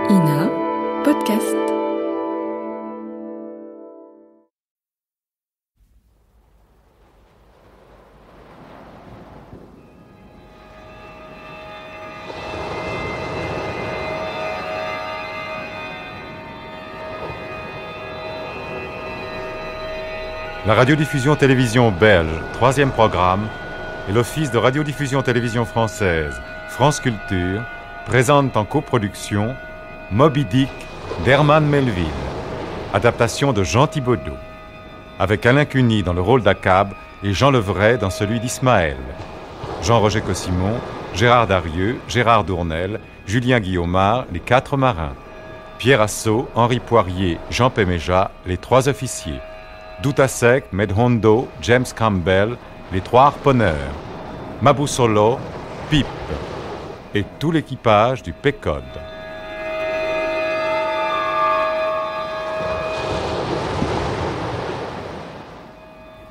INA Podcast. La radiodiffusion-télévision belge, 3e programme, et l'Office de radiodiffusion-télévision française, France Culture, présentent en coproduction Moby Dick d'Herman Melville, adaptation de Jean Thibaudot, avec Alain Cuny dans le rôle d'Akab et Jean Levray dans celui d'Ismaël. Jean-Roger Cossimon, Gérard Darieux, Gérard Dournel, Julien Guillaumard, les 4 marins. Pierre Assau, Henri Poirier, Jean Péméja, les 3 officiers. Doutasek, Medhondo, James Campbell, les 3 harponneurs, Mabusolo, Pipe et tout l'équipage du Pécode.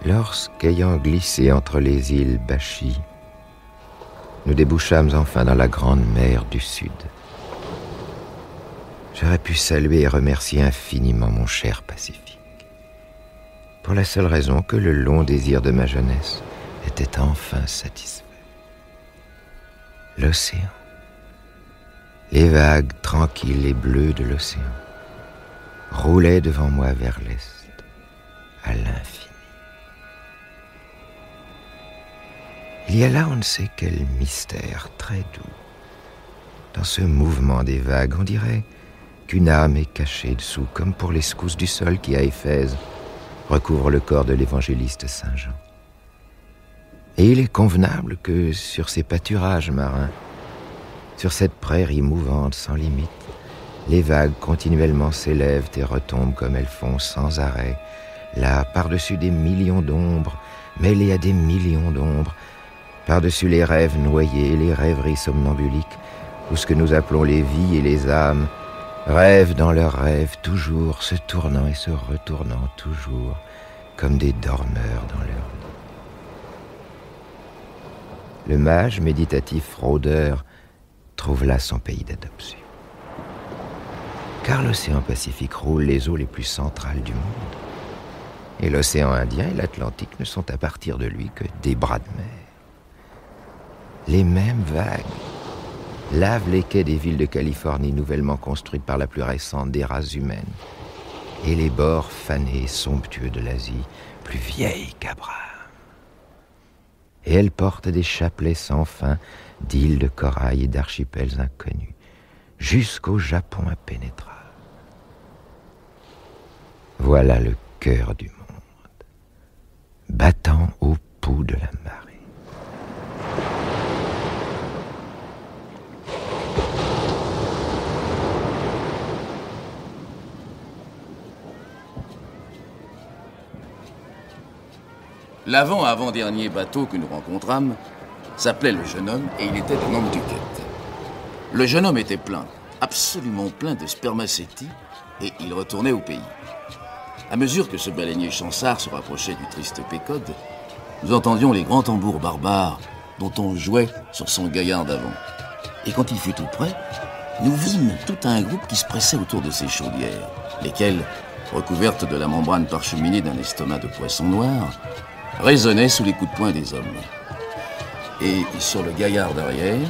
Lorsqu'ayant glissé entre les îles Bachi, nous débouchâmes enfin dans la grande mer du Sud. J'aurais pu saluer et remercier infiniment mon cher Pacifique, pour la seule raison que le long désir de ma jeunesse était enfin satisfait. L'océan, les vagues tranquilles et bleues de l'océan, roulaient devant moi vers l'est, à l'infini. Il y a là on ne sait quel mystère très doux. Dans ce mouvement des vagues, on dirait qu'une âme est cachée dessous, comme pour les secousses du sol qui, à Éphèse, recouvre le corps de l'évangéliste Saint Jean. Et il est convenable que sur ces pâturages marins, sur cette prairie mouvante sans limite, les vagues continuellement s'élèvent et retombent comme elles font sans arrêt, là, par-dessus des millions d'ombres, mêlées à des millions d'ombres, par-dessus les rêves noyés et les rêveries somnambuliques, où ce que nous appelons les vies et les âmes rêvent dans leurs rêves, toujours se tournant et se retournant toujours, comme des dormeurs dans leur lit. Le mage méditatif fraudeur trouve là son pays d'adoption. Car l'océan Pacifique roule les eaux les plus centrales du monde, et l'océan Indien et l'Atlantique ne sont à partir de lui que des bras de mer. Les mêmes vagues lavent les quais des villes de Californie nouvellement construites par la plus récente des races humaines, et les bords fanés et somptueux de l'Asie, plus vieille qu'Abraham. Et elles portent des chapelets sans fin d'îles de corail et d'archipels inconnus, jusqu'au Japon impénétrable. Voilà le cœur du monde, battant au pouls de la marée. L'avant-avant-dernier bateau que nous rencontrâmes s'appelait le Jeune Homme et il était de Nantucket. Le Jeune Homme était plein, absolument plein de spermacétie et il retournait au pays. À mesure que ce baleinier chansard se rapprochait du triste Pécode, nous entendions les grands tambours barbares dont on jouait sur son gaillard d'avant. Et quand il fut tout près, nous vîmes tout un groupe qui se pressait autour de ces chaudières, lesquelles, recouvertes de la membrane parcheminée d'un estomac de poisson noir, résonnait sous les coups de poing des hommes. Et sur le gaillard d'arrière,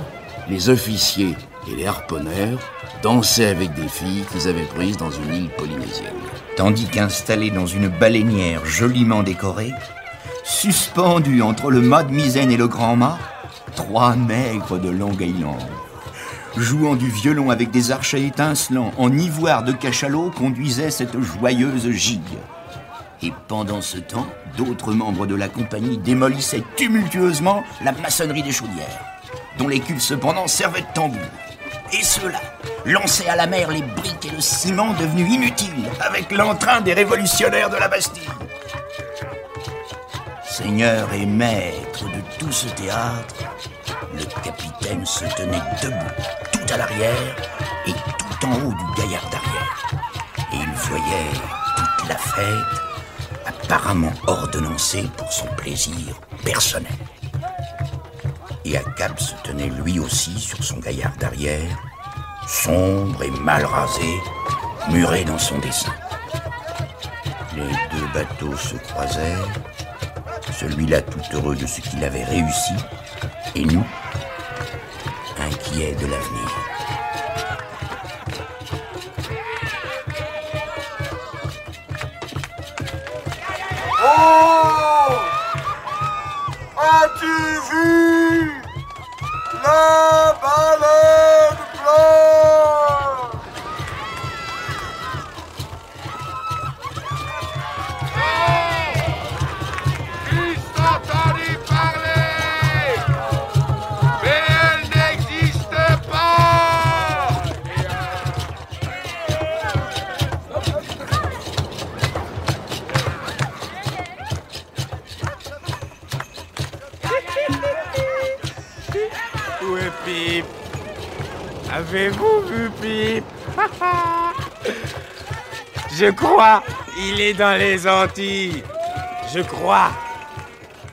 les officiers et les harponneurs dansaient avec des filles qu'ils avaient prises dans une île polynésienne. Tandis qu'installés dans une baleinière joliment décorée, suspendus entre le mât de misaine et le grand mât, 3 nègres de Long Island, jouant du violon avec des archets étincelants en ivoire de cachalot, conduisaient cette joyeuse gigue. Et pendant ce temps, d'autres membres de la compagnie démolissaient tumultueusement la maçonnerie des chaudières, dont les cuves cependant servaient de tambour. Et ceux-là lançaient à la mer les briques et le ciment devenus inutiles avec l'entrain des révolutionnaires de la Bastille. Seigneur et maître de tout ce théâtre, le capitaine se tenait debout, tout à l'arrière et tout en haut du gaillard d'arrière. Et il voyait toute la fête apparemment ordonnancée pour son plaisir personnel. Et Akab se tenait lui aussi sur son gaillard d'arrière sombre et mal rasé, muré dans son dessin. Les deux bateaux se croisèrent, celui-là tout heureux de ce qu'il avait réussi, et nous, inquiets de l'avenir. Oh! As-tu vu la baleine blanche? Ils sont entendus parler, mais elle n'existe pas. Où est Pip? Avez-vous vu Pip? Je crois, il est dans les Antilles. Je crois.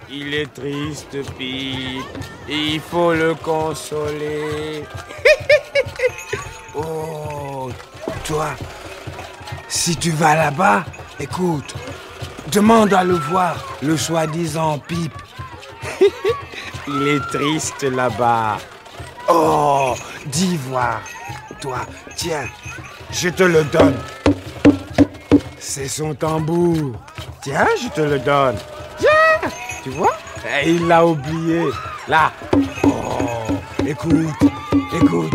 Il est triste, Pip. Et il faut le consoler. Oh, toi, si tu vas là-bas, écoute, demande à le voir, le soi-disant Pip. Il est triste là-bas. Oh, dis voir. Toi, tiens, je te le donne. C'est son tambour. Tiens, je te le donne. Tiens, tu vois? Et il l'a oublié. Là. Oh, écoute, écoute.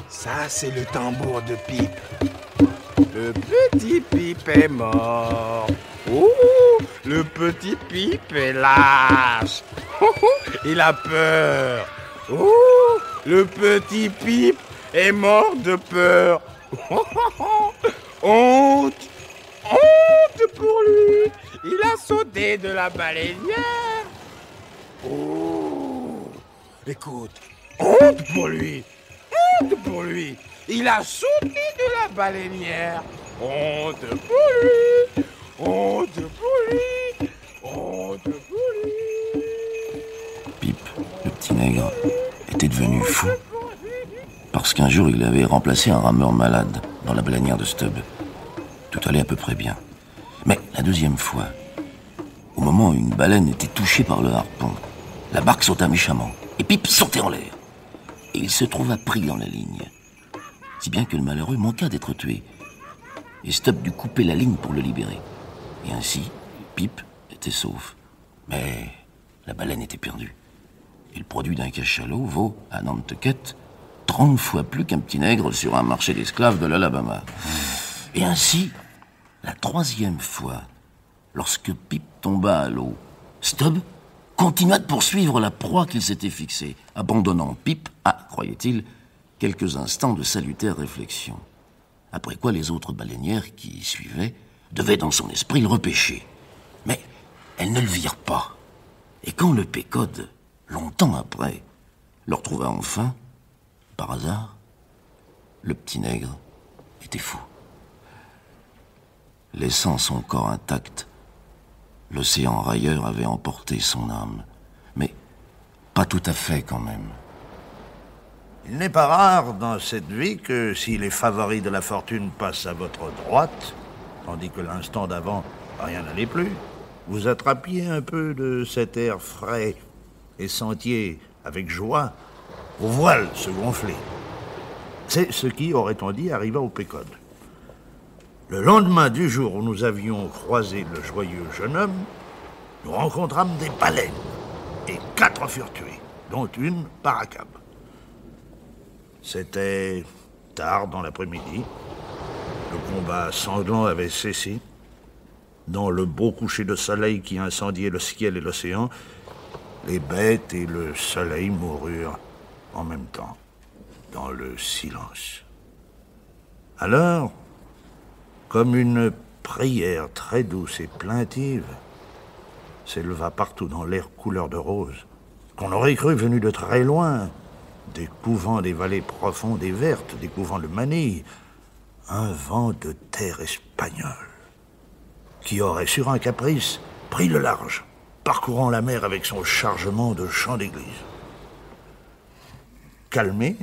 Ça, c'est le tambour de Pip. Le petit Pip est mort. Ouh, le petit Pip est lâche. Il a peur. Ouh, le petit Pip est mort de peur. Honte. Honte pour lui. Il a sauté de la baleinière. Oh, écoute, honte pour lui. Honte pour lui. Il a sauté de la baleinière. Honte pour lui. Honte pour lui. Honte pour lui. Pip, le petit nègre, était devenu fou. Parce qu'un jour, il avait remplacé un rameur malade dans la baleinière de Stubb. Tout allait à peu près bien. Mais la deuxième fois, au moment où une baleine était touchée par le harpon, la barque sauta méchamment et Pip sautait en l'air. Et il se trouva pris dans la ligne. Si bien que le malheureux manqua d'être tué. Et Stubb dut couper la ligne pour le libérer. Et ainsi, Pip était sauf. Mais la baleine était perdue. Et le produit d'un cachalot vaut, à Nantucket, 30 fois plus qu'un petit nègre sur un marché d'esclaves de l'Alabama. Et ainsi, la troisième fois, lorsque Pip tomba à l'eau, Stubb continua de poursuivre la proie qu'il s'était fixée, abandonnant Pip à, croyait-il, quelques instants de salutaire réflexion. Après quoi les autres baleinières qui y suivaient devaient dans son esprit le repêcher. Mais elles ne le virent pas. Et quand le Pécode, longtemps après, le retrouva enfin, par hasard, le petit nègre était fou. Laissant son corps intact, l'océan railleur avait emporté son âme. Mais pas tout à fait quand même. Il n'est pas rare dans cette vie que si les favoris de la fortune passent à votre droite, tandis que l'instant d'avant, rien n'allait plus, vous attrapiez un peu de cet air frais et sentiez avec joie vos voiles se gonfler. C'est ce qui, aurait-on dit, arriva au Pécode. Le lendemain du jour où nous avions croisé le joyeux jeune homme, nous rencontrâmes des baleines, et 4 furent tués, dont une par accab. C'était tard dans l'après-midi. Le combat sanglant avait cessé. Dans le beau coucher de soleil qui incendiait le ciel et l'océan, les bêtes et le soleil moururent en même temps, dans le silence. Alors, comme une prière très douce et plaintive, s'éleva partout dans l'air couleur de rose, qu'on aurait cru venu de très loin, des couvents des vallées profondes et vertes, des couvents de Manille, un vent de terre espagnole, qui aurait, sur un caprice, prit le large, parcourant la mer avec son chargement de chants d'église. Calmé,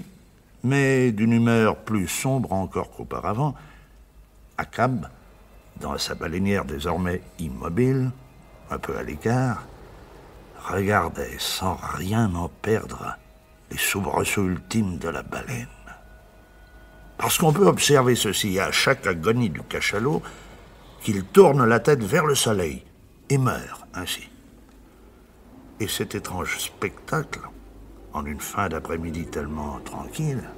mais d'une humeur plus sombre encore qu'auparavant, Achab, dans sa baleinière désormais immobile, un peu à l'écart, regardait sans rien en perdre les soubresauts ultimes de la baleine. Parce qu'on peut observer ceci à chaque agonie du cachalot, qu'il tourne la tête vers le soleil et meurt ainsi. Et cet étrange spectacle, en une fin d'après-midi tellement tranquille,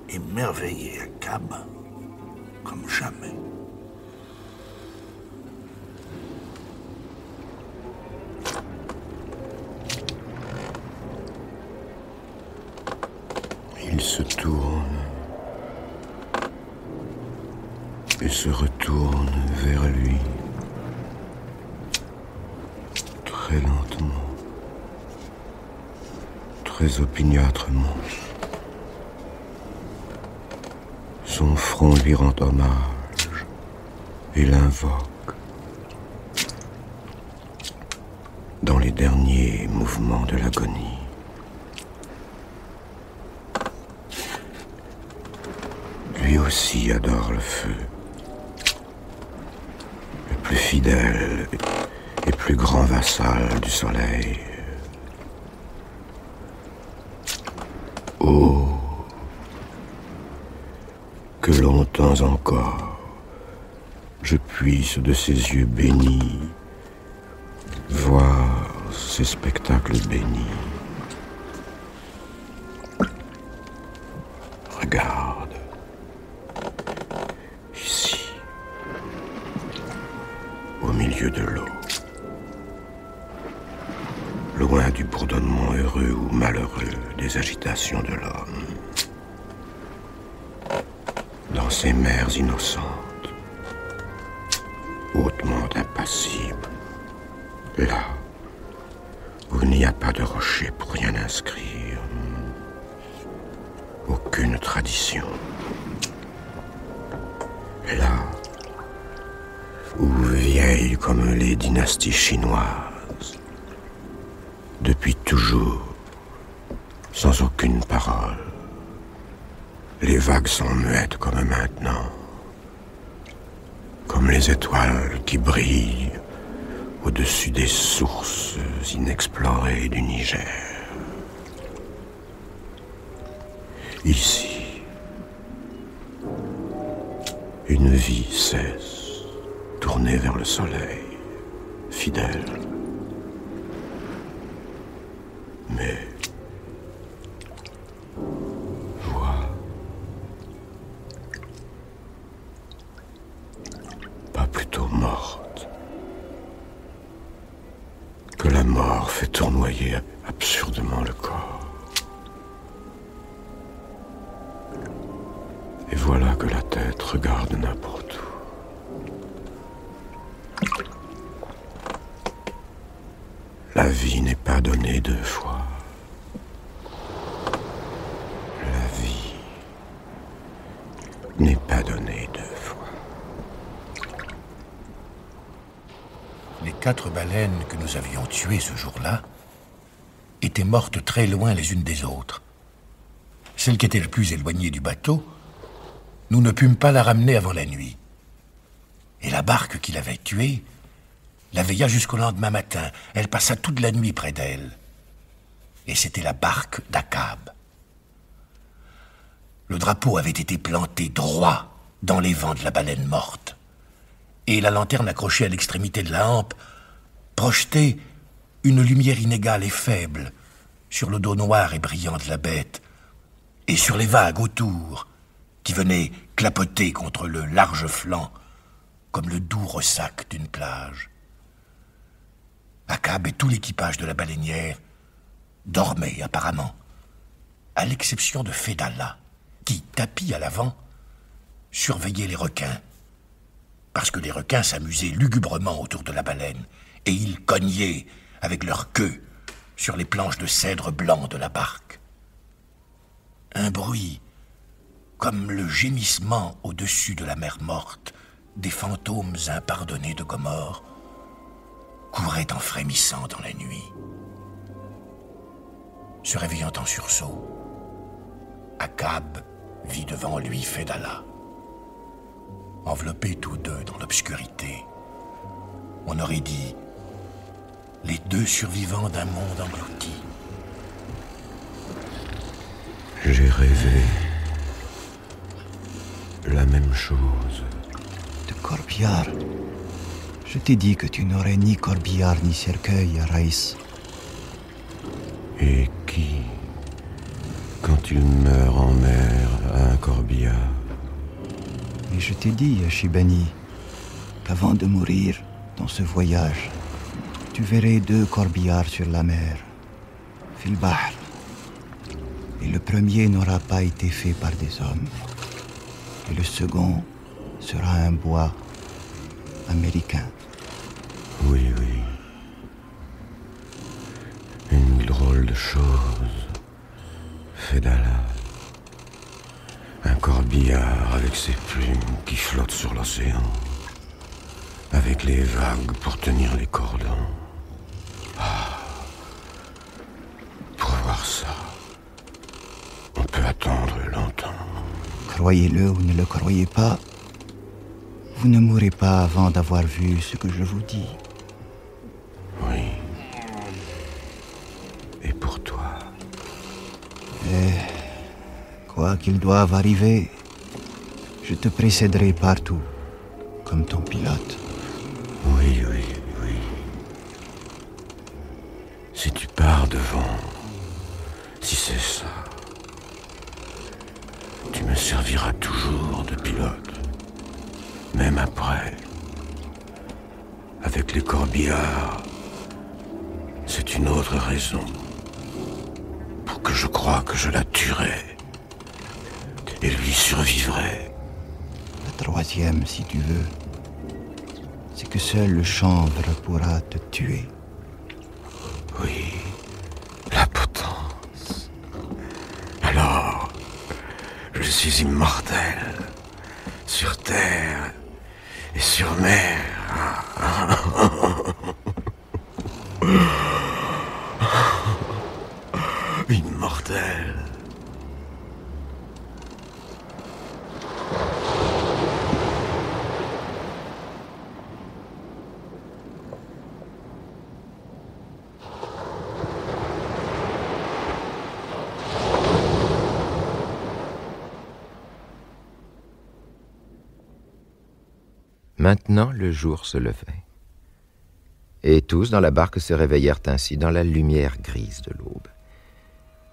émerveillait Achab comme jamais. Il se tourne et se retourne vers lui, très lentement, très opiniâtrement. Son front lui rend hommage et l'invoque dans les derniers mouvements de l'agonie. Lui aussi adore le feu, le plus fidèle et plus grand vassal du soleil. Oh, que longtemps encore je puisse de ses yeux bénis voir ces spectacles bénis. Regarde, ici, au milieu de l'eau, loin du bourdonnement heureux ou malheureux des agitations de l'homme, dans ces mers innocentes, hautement impassibles, là où il n'y a pas de rocher pour rien inscrire, aucune tradition, là où vieilles comme les dynasties chinoises, depuis toujours, sans aucune parole, les vagues sont muettes comme maintenant, comme les étoiles qui brillent au-dessus des sources inexplorées du Niger. Ici, une vie cesse, tournée vers le soleil, fidèle. Mais vois, pas plutôt morte, que la mort fait tournoyer absurdement le corps. Et voilà que la tête regarde n'importe où. La vie n'est pas donnée deux fois. La vie n'est pas donnée deux fois. Les 4 baleines que nous avions tuées ce jour-là étaient mortes très loin les unes des autres. Celle qui était le plus éloignée du bateau, nous ne pûmes pas la ramener avant la nuit. Et la barque qui l'avait tuée la veilla jusqu'au lendemain matin. Elle passa toute la nuit près d'elle. Et c'était la barque d'Achab. Le drapeau avait été planté droit dans les vents de la baleine morte. Et la lanterne accrochée à l'extrémité de la hampe projetait une lumière inégale et faible sur le dos noir et brillant de la bête et sur les vagues autour qui venaient clapoter contre le large flanc comme le doux ressac d'une plage. Achab et tout l'équipage de la baleinière dormaient apparemment, à l'exception de Fedallah, qui, tapi à l'avant, surveillait les requins, parce que les requins s'amusaient lugubrement autour de la baleine, et ils cognaient avec leur queue sur les planches de cèdre blanc de la barque. Un bruit, comme le gémissement au-dessus de la mer morte des fantômes impardonnés de Gomorrhe, courait en frémissant dans la nuit. Se réveillant en sursaut, Akab vit devant lui Fedallah. Enveloppés tous deux dans l'obscurité, on aurait dit les deux survivants d'un monde englouti. J'ai rêvé la même chose. De corbillard. Je t'ai dit que tu n'aurais ni corbillard ni cercueil à Raïs. Et qui, quand il meurt en mer, a un corbillard? Mais je t'ai dit, Ashibani, qu'avant de mourir, dans ce voyage, tu verrais 2 corbillards sur la mer, fil bahr. Et le premier n'aura pas été fait par des hommes. Et le second sera un bois américain. Oui, oui. Une drôle de chose, Fedallah. Un corbillard avec ses plumes qui flottent sur l'océan, avec les vagues pour tenir les cordons. Ah. Pour voir ça, on peut attendre longtemps. Croyez-le ou ne le croyez pas, vous ne mourrez pas avant d'avoir vu ce que je vous dis. Oui. Et pour toi? Et quoi qu'il doive arriver, je te précéderai partout, comme ton pilote. Oui, oui, oui. Si tu pars devant, si c'est ça, tu me serviras toujours de pilote, même après. Avec les corbillards, c'est une autre raison pour que je croie que je la tuerai et lui survivrai. La 3e, si tu veux, c'est que seul le chanvre pourra te tuer. Oui, la potence. Alors, je suis immortel, sur terre et sur mer. Immortel. Maintenant, le jour se levait. Et tous dans la barque se réveillèrent ainsi dans la lumière grise de l'aube.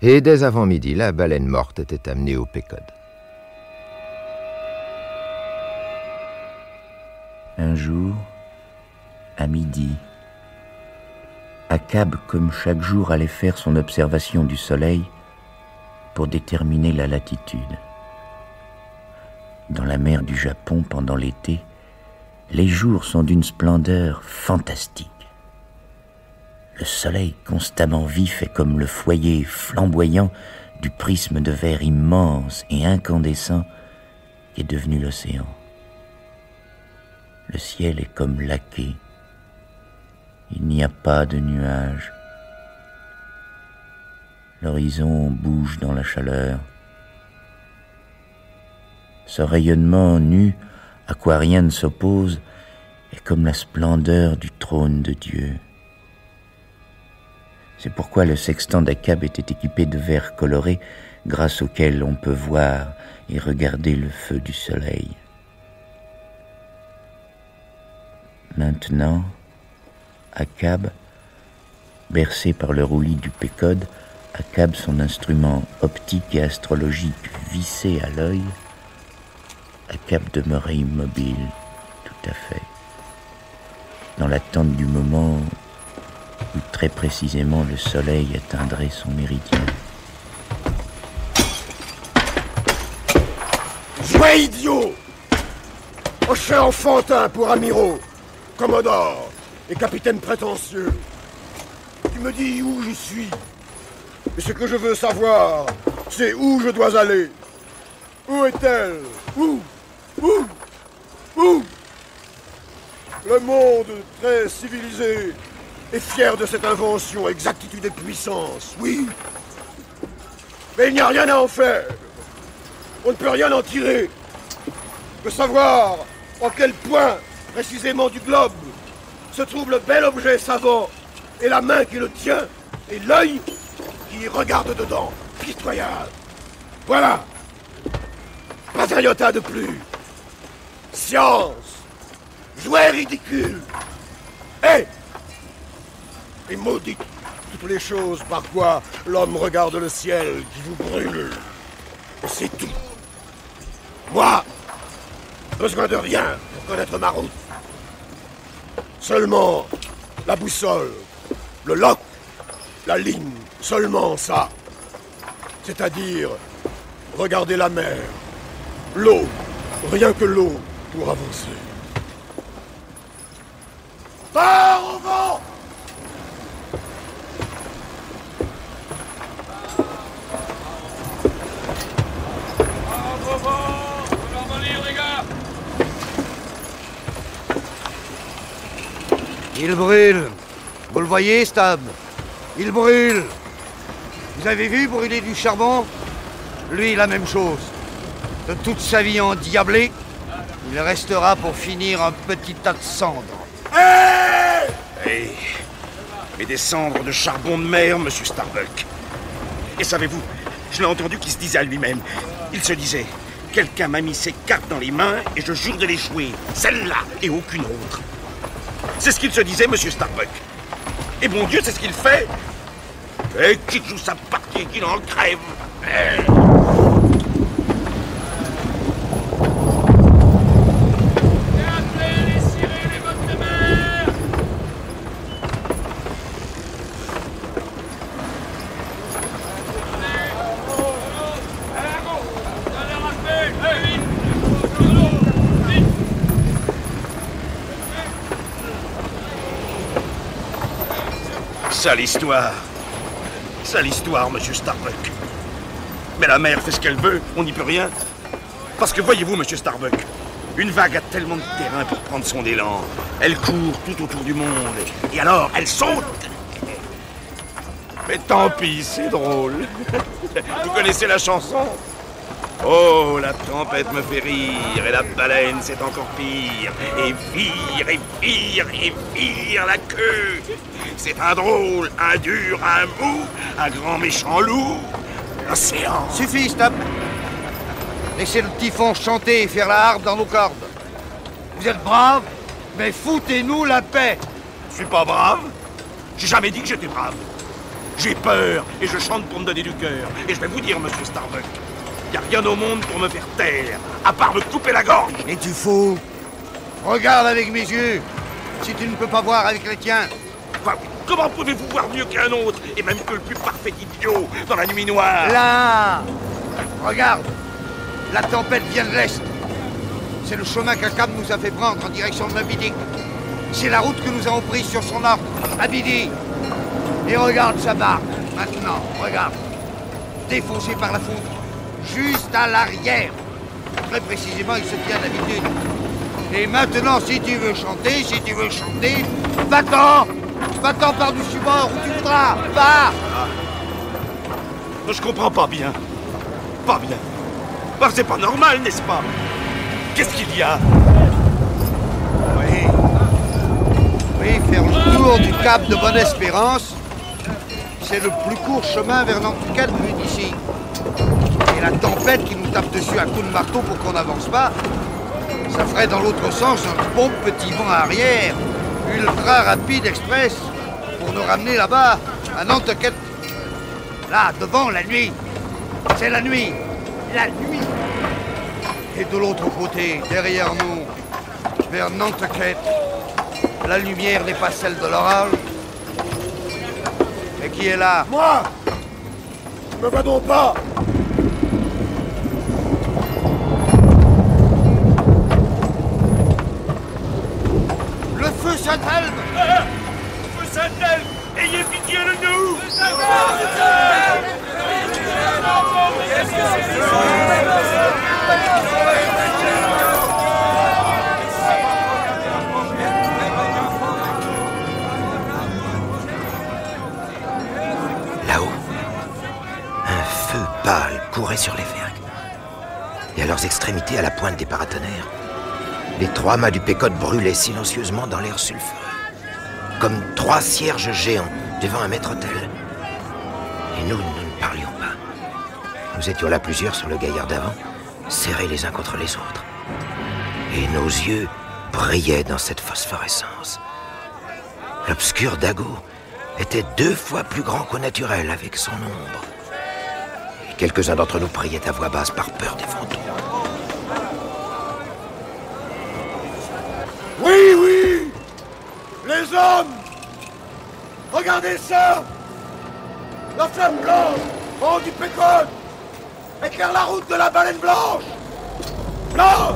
Et dès avant midi, la baleine morte était amenée au Pécode. Un jour, à midi, Akab, comme chaque jour, allait faire son observation du soleil pour déterminer la latitude. Dans la mer du Japon, pendant l'été, les jours sont d'une splendeur fantastique. Le soleil constamment vif est comme le foyer flamboyant du prisme de verre immense et incandescent qui est devenu l'océan. Le ciel est comme laqué. Il n'y a pas de nuages. L'horizon bouge dans la chaleur. Ce rayonnement nu, à quoi rien ne s'oppose, est comme la splendeur du trône de Dieu. C'est pourquoi le sextant d'Akab était équipé de verres colorés grâce auxquels on peut voir et regarder le feu du soleil. Maintenant, Akab, bercé par le roulis du Pécode, Akab, son instrument optique et astrologique vissé à l'œil, Akab demeurait immobile, tout à fait, dans l'attente du moment où très précisément le soleil atteindrait son méridien. Jouet idiot! Hochet enfantin pour amiraux, commodore et capitaine prétentieux. Tu me dis où je suis. Et ce que je veux savoir, c'est où je dois aller. Où est-elle? Où? Le monde très civilisé est fier de cette invention, exactitude et puissance, oui. Mais il n'y a rien à en faire. On ne peut rien en tirer. De savoir en quel point, précisément du globe, se trouve le bel objet savant, et la main qui le tient, et l'œil qui y regarde dedans, pitoyable. Voilà. Pas un iota de plus. Science. Jouet ridicule. Et maudite toutes les choses par quoi l'homme regarde le ciel qui vous brûle. C'est tout. Moi, besoin de rien pour connaître ma route. Seulement la boussole, le loch, la ligne, seulement ça. C'est-à-dire regarder la mer, l'eau, rien que l'eau pour avancer. Part au vent! Il brûle. Vous le voyez, Stab? Il brûle. Vous avez vu brûler du charbon? Lui, la même chose. De toute sa vie endiablée, il restera pour finir un petit tas de cendres. Hey! Mais des cendres de charbon de mer, monsieur Starbuck. Et savez-vous, je l'ai entendu qu'il se disait à lui-même. Il se disait, quelqu'un m'a mis ses cartes dans les mains et je jure de les jouer. Celle-là et aucune autre. C'est ce qu'il se disait, monsieur Starbuck. Et mon Dieu, c'est ce qu'il fait. Et qu'il joue sa partie et qu'il en crève. Sale histoire, monsieur Starbuck. Mais la mer fait ce qu'elle veut, on n'y peut rien. Parce que voyez-vous, monsieur Starbuck, une vague a tellement de terrain pour prendre son élan. Elle court tout autour du monde, et alors elle saute. Mais tant pis, c'est drôle. Vous connaissez la chanson? Oh, la tempête me fait rire, et la baleine, c'est encore pire. Et vire la queue. C'est un drôle, un dur, un mou, un grand méchant loup. L'océan. Suffit, Stab. Laissez le typhon chanter et faire la harpe dans nos cordes. Vous êtes braves, mais foutez-nous la paix. Je suis pas brave. J'ai jamais dit que j'étais brave. J'ai peur, et je chante pour me donner du cœur. Et je vais vous dire, monsieur Starbuck, il n'y a rien au monde pour me faire taire, à part me couper la gorge. Et tu fous? Regarde avec mes yeux, si tu ne peux pas voir avec les tiens. Quoi? Comment pouvez-vous voir mieux qu'un autre, et même que le plus parfait idiot, dans la nuit noire? Là! Regarde! La tempête vient de l'est. C'est le chemin qu'Akam nous a fait prendre en direction de Abidi. C'est la route que nous avons prise sur son ordre, Abidi. Et regarde sa barque, maintenant, regarde. Défoncée par la foudre. Juste à l'arrière. Très précisément, il se tient d'habitude. Et maintenant, si tu veux chanter, va-t'en! Va-t'en par-dessus bord, où tu voudras! Va! Je comprends pas bien. Pas bien. Bah, c'est pas normal, n'est-ce pas? Qu'est-ce qu'il y a? Oui, faire le tour du cap de Bonne-Espérance, c'est le plus court chemin vers Nantucket venu d'ici. Et la tempête qui nous tape dessus à coups de marteau pour qu'on n'avance pas, ça ferait dans l'autre sens un bon petit vent arrière, ultra rapide express, pour nous ramener là-bas, à Nantucket. Là, devant, la nuit. C'est la nuit. La nuit. Et de l'autre côté, derrière nous, vers Nantucket, la lumière n'est pas celle de l'orage. Et qui est là? Moi! Ne me va-t-on pas? Le feu Saint-Elme! Feu Saint-Elme! Ayez pitié de nous! couraient sur les vergues. Et à leurs extrémités, à la pointe des paratonnerres, les 3 mâts du Péquod brûlaient silencieusement dans l'air sulfureux, comme 3 cierges géants devant un maître-autel. Et nous ne parlions pas. Nous étions là plusieurs sur le gaillard d'avant, serrés les uns contre les autres. Et nos yeux brillaient dans cette phosphorescence. L'obscur Dago était 2 fois plus grand qu'au naturel avec son ombre. Et quelques-uns d'entre nous priaient à voix basse par peur des fantômes. Oui, oui! Les hommes! Regardez ça! La flamme blanche, en haut du Péquod, éclaire la route de la baleine blanche! Blanche!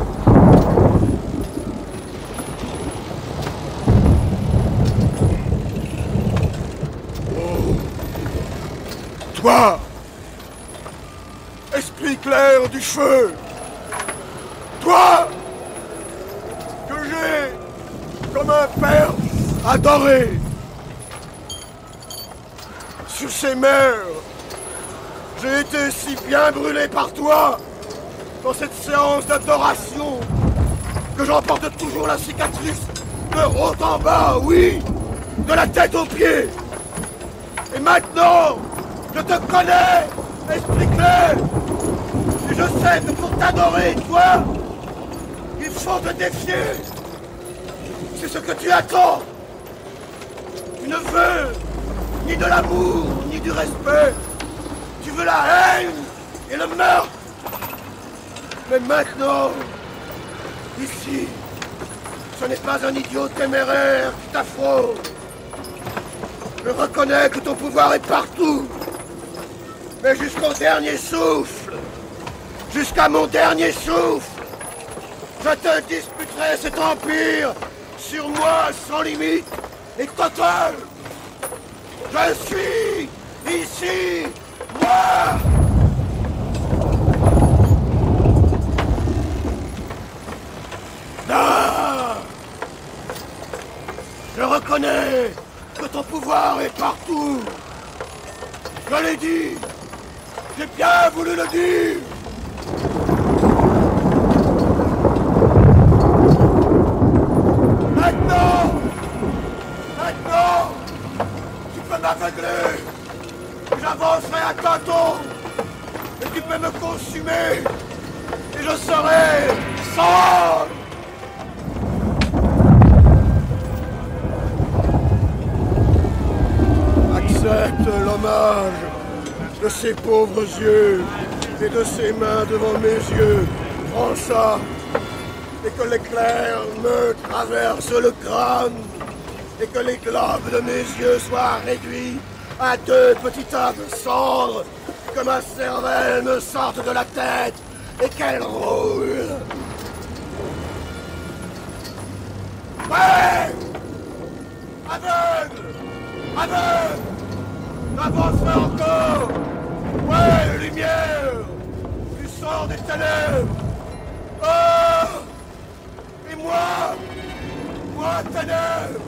Oh. Toi! Esprit clair du feu! Toi! Que j'ai, comme un père, adoré! Sur ces mers, j'ai été si bien brûlé par toi dans cette séance d'adoration que j'en porte toujours la cicatrice de haut en bas, oui, de la tête aux pieds. Et maintenant, je te connais, esprit clair, et je sais que pour t'adorer, toi, il faut te défier. C'est ce que tu attends. Tu ne veux ni de l'amour, ni du respect. Tu veux la haine et le meurtre. Mais maintenant, ici, ce n'est pas un idiot téméraire qui t'affronte. Je reconnais que ton pouvoir est partout. Mais jusqu'au dernier souffle, jusqu'à mon dernier souffle, je te disputerai cet empire sur moi sans limite et total. Je suis ici, moi! Ah! Je reconnais que ton pouvoir est partout. Je l'ai dit. J'ai bien voulu le dire. Maintenant, tu peux m'aveugler. J'avancerai à tâtons. Et tu peux me consumer. Et je serai sans. Accepte l'hommage de ces pauvres yeux et de ces mains devant mes yeux. Prends ça. Et que l'éclair me traverse le crâne. Et que les globes de mes yeux soient réduits à 2 petits tas de cendres. Que ma cervelle me sorte de la tête et qu'elle roule. Ouais! Aveugle! Aveugle! Avancerai encore! Ouais, lumière! Tu sors des ténèbres! Oh! Et moi, ténèbres!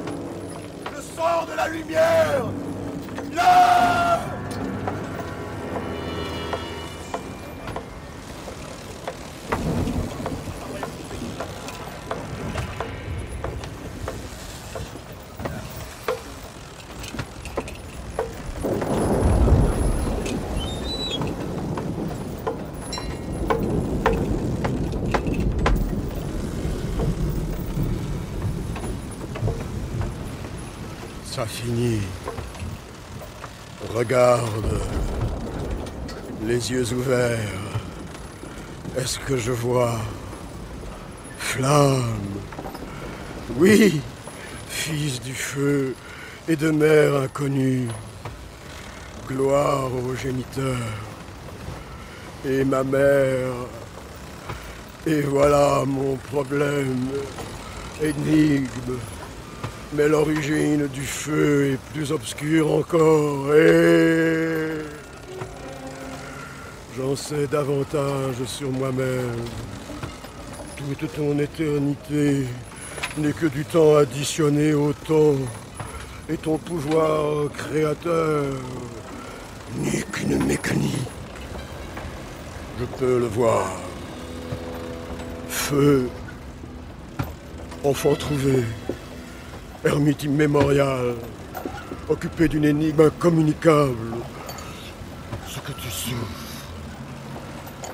Je sors de la lumière! Là! Ça finit. Regarde. Les yeux ouverts. Est-ce que je vois? Flamme. Oui, fils du feu et de mère inconnue. Gloire au géniteur. Et ma mère. Et voilà mon problème. Énigme. Mais l'origine du feu est plus obscure encore, et j'en sais davantage sur moi-même. Toute ton éternité n'est que du temps additionné au temps, et ton pouvoir créateur n'est qu'une mécanique. Je peux le voir. Feu. Enfant trouvé. Ermite immémorial. Occupé d'une énigme incommunicable. Ce que tu souffres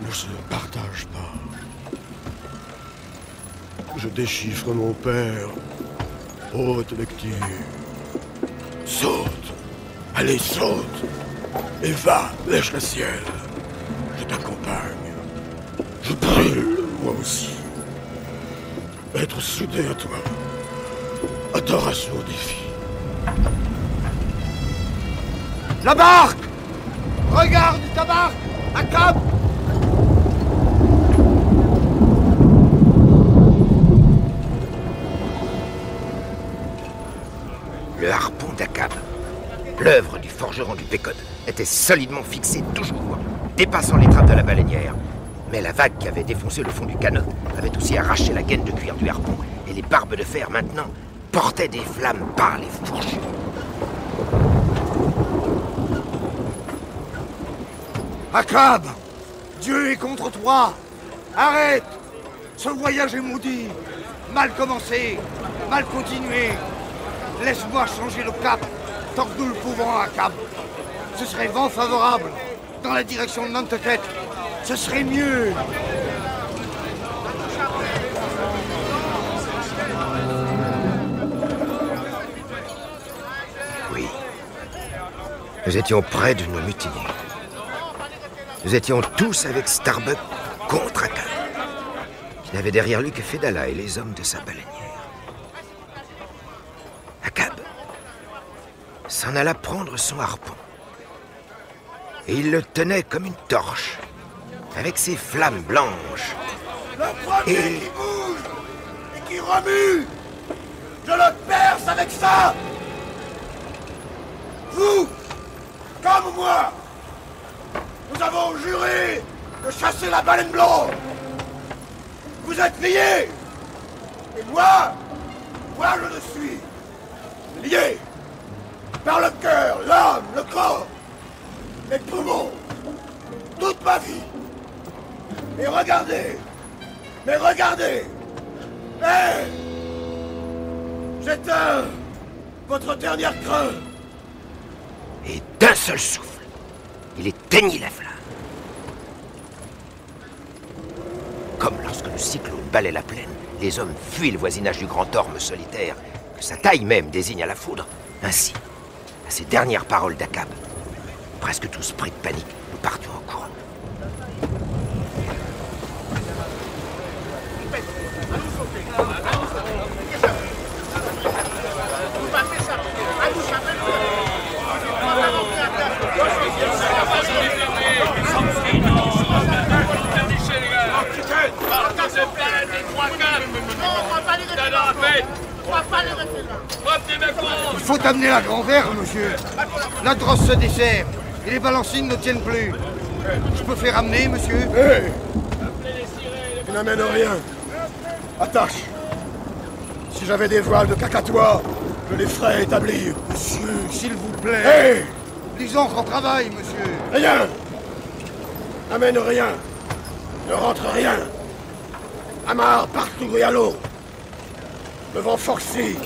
ne se partage pas. Je déchiffre mon père. Haute lecture. Saute. Allez, saute. Et va, lèche le ciel. Je t'accompagne. Je brûle, moi aussi. Être soudé à toi. Adoration au défi. La barque! Regarde ta barque! À cap! Le harpon d'Akab, l'œuvre du forgeron du Pécode, était solidement fixé toujours, dépassant les trappes de la baleinière. Mais la vague qui avait défoncé le fond du canot avait aussi arraché la gaine de cuir du harpon, et les barbes de fer, maintenant, portaient des flammes pâles et fourchues. Akab! Dieu est contre toi! Arrête! Ce voyage est maudit! Mal commencé! Mal continué! Laisse-moi changer le cap, tant que nous le pouvons, Akab. Ce serait vent favorable, dans la direction de Nantucket. Ce serait mieux! Oui. Nous étions près de nous mutiner. Nous étions tous avec Starbuck contre Akab, qui n'avait derrière lui que Fedallah et les hommes de sa baleinière. Akab s'en alla prendre son harpon. Et il le tenait comme une torche, avec ses flammes blanches. Le premier qui bouge et qui remue, je le perce avec ça! Vous, comme moi, nous avons juré de chasser la baleine blanche. Vous êtes liés. Et moi je le suis. Lié par le cœur, l'âme, le corps, les poumons, toute ma vie. Et regardez, mais regardez, j'éteins votre dernière creux. Et d'un seul souffle, il éteignit la flamme. Comme lorsque le cyclone balaie la plaine, les hommes fuient le voisinage du grand orme solitaire, que sa taille même désigne à la foudre. Ainsi, à ces dernières paroles d'Akab, presque tous pris de panique, nous partions en courant. Il faut amener la grand-verre, monsieur. La drosse se dessert et les balancines ne tiennent plus. Je peux faire amener, monsieur? Hé! Tu n'amènes rien. Attache. Si j'avais des voiles de cacatois, je les ferais établir. Monsieur, s'il vous plaît. Hé! Disons qu'on travaille, monsieur. Rien! N'amène rien. Ne rentre rien. Amarre partout et à l'eau. Le vent forcit.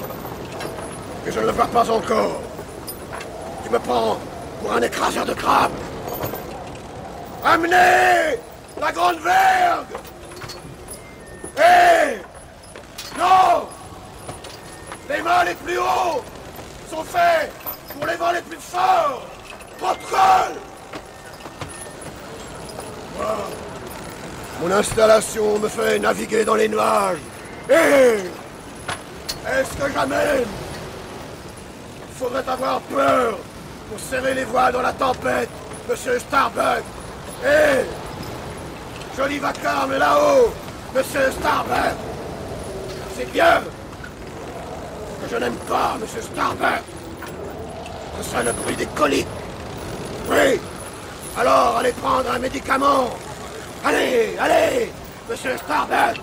Et je ne le vois pas encore. Tu me prends pour un écraseur de crabes. Amenez la grande vergue! Hé! Non! Les mains les plus hauts sont faits pour les vents les plus forts! Contrôle! Mon installation me fait naviguer dans les nuages. Hé! Est-ce que j'amène? Il faudrait avoir peur pour serrer les voiles dans la tempête, monsieur Starbuck. Hé! Joli vacarme là-haut, monsieur Starbuck. C'est bien. Ce que je n'aime pas, monsieur Starbuck, ce serait le bruit des coliques. Oui. Alors, allez prendre un médicament. Allez, allez, monsieur Starbuck.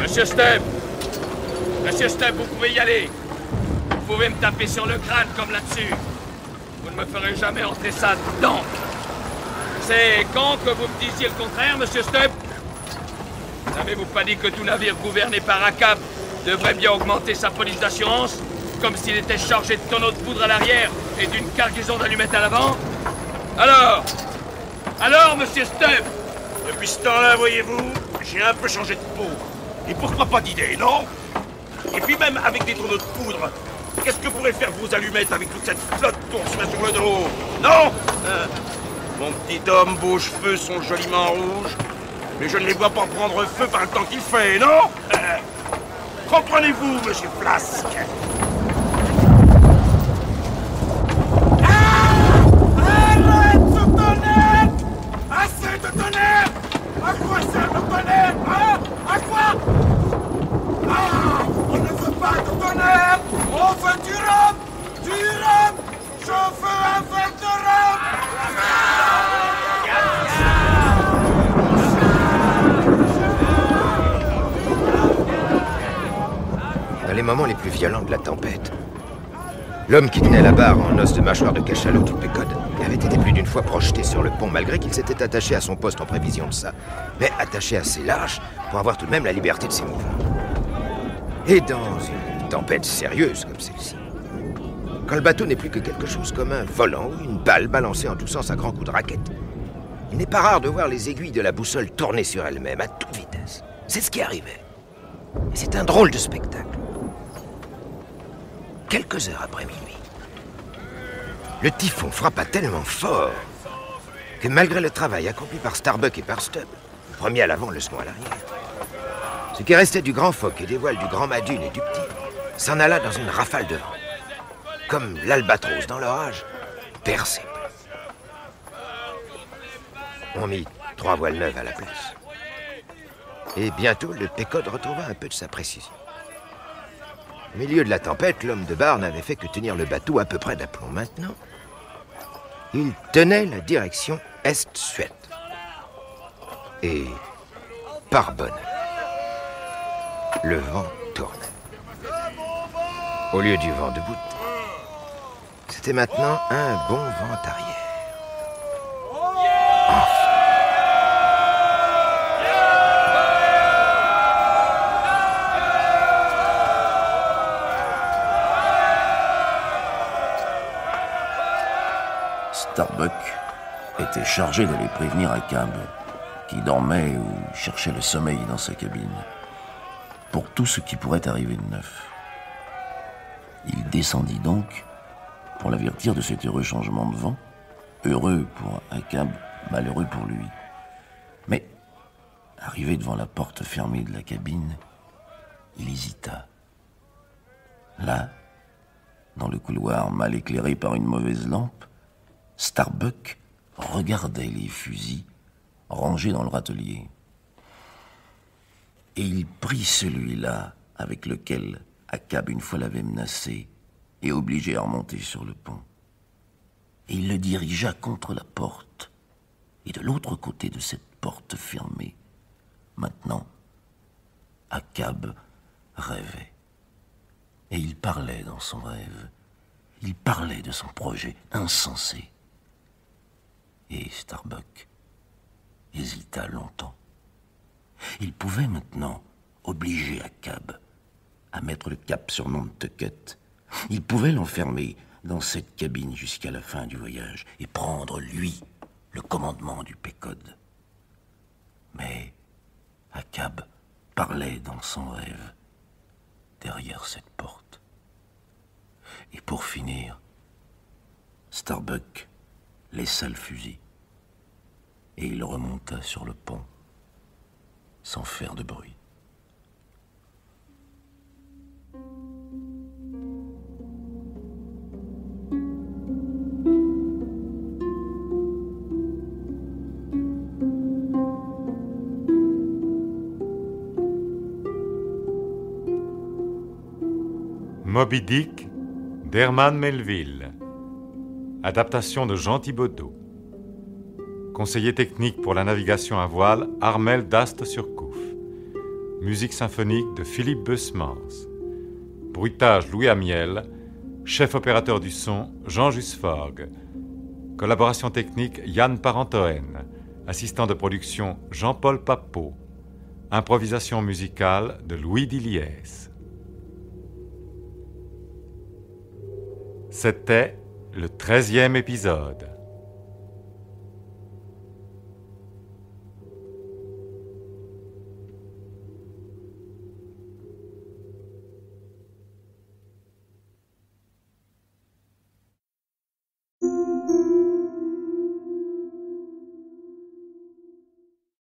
Monsieur Stubb! Monsieur Stubb, vous pouvez y aller! Vous pouvez me taper sur le crâne comme là-dessus! Vous ne me ferez jamais entrer ça dedans. C'est quand que vous me disiez le contraire, monsieur Stubb? N'avez-vous pas dit que tout navire gouverné par ACAB devrait bien augmenter sa police d'assurance, comme s'il était chargé de tonneaux de poudre à l'arrière et d'une cargaison d'allumettes à l'avant? Alors, monsieur Stubb? Depuis ce temps-là, voyez-vous, j'ai un peu changé de peau. Et pourquoi pas d'idée, non? Et puis même avec des tonneaux de poudre, qu'est-ce que pourraient faire vos allumettes avec toute cette flotte qu'on reçoit sur le dos? Non? Mon petit homme, vos cheveux sont joliment rouges, mais je ne les vois pas prendre feu par le temps qu'il fait, non? Comprenez-vous, monsieur Flasque? Arrête ce tonnerre! Assez de tonnerre! À quoi sert le tonnerre, hein? À quoi? Ah! On ne veut pas de tonnerre! On veut du rhum! Du rhum! Je veux un verre de rhum! Dans les moments les plus violents de la tempête, l'homme qui tenait la barre en os de mâchoire de cachalot du Pécode avait été plus d'une fois projeté sur le pont malgré qu'il s'était attaché à son poste en prévision de ça, mais attaché assez large pour avoir tout de même la liberté de ses mouvements. Et dans une tempête sérieuse comme celle-ci, quand le bateau n'est plus que quelque chose comme un volant ou une balle balancée en tous sens à grands coups de raquette, il n'est pas rare de voir les aiguilles de la boussole tourner sur elles-mêmes à toute vitesse. C'est ce qui arrivait. Et c'est un drôle de spectacle. Quelques heures après minuit, le typhon frappa tellement fort que malgré le travail accompli par Starbuck et par Stubb, le premier à l'avant, le second à l'arrière, ce qui restait du grand phoque et des voiles du grand Madune et du petit s'en alla dans une rafale de vent, comme l'albatros dans l'orage, percé. On mit 3 voiles neuves à la place. Et bientôt, le Pécode retrouva un peu de sa précision. Au milieu de la tempête, l'homme de barre n'avait fait que tenir le bateau à peu près d'aplomb. Maintenant, il tenait la direction est-suède. Et, par bonheur, le vent tournait. Au lieu du vent de bout, c'était maintenant un bon vent arrière. Starbuck était chargé d'aller prévenir ACAB, qui dormait ou cherchait le sommeil dans sa cabine, pour tout ce qui pourrait arriver de neuf. Il descendit donc pour l'avertir de cet heureux changement de vent, heureux pour ACAB, malheureux pour lui. Mais, arrivé devant la porte fermée de la cabine, il hésita. Là, dans le couloir mal éclairé par une mauvaise lampe, Starbuck regardait les fusils rangés dans le râtelier. Et il prit celui-là avec lequel ACAB une fois l'avait menacé et obligé à remonter sur le pont. Et il le dirigea contre la porte. Et de l'autre côté de cette porte fermée, maintenant, ACAB rêvait. Et il parlait dans son rêve. Il parlait de son projet insensé. Et Starbuck hésita longtemps. Il pouvait maintenant obliger ACAB à mettre le cap sur Nantucket. Il pouvait l'enfermer dans cette cabine jusqu'à la fin du voyage et prendre, lui, le commandement du Pécode. Mais ACAB parlait dans son rêve, derrière cette porte. Et pour finir, Starbuck laissa le fusil et il remonta sur le pont sans faire de bruit. Moby Dick d'Herman Melville. Adaptation de Jean Thibaudot. Conseiller technique pour la navigation à voile, Armel d'Ast-sur-Couffe. Musique symphonique de Philippe Besmans. Bruitage Louis Amiel. Chef opérateur du son, Jean Jusforg. Collaboration technique, Yann Parentoen. Assistant de production, Jean-Paul Papeau. Improvisation musicale de Louis Diliès. C'était le 13e épisode.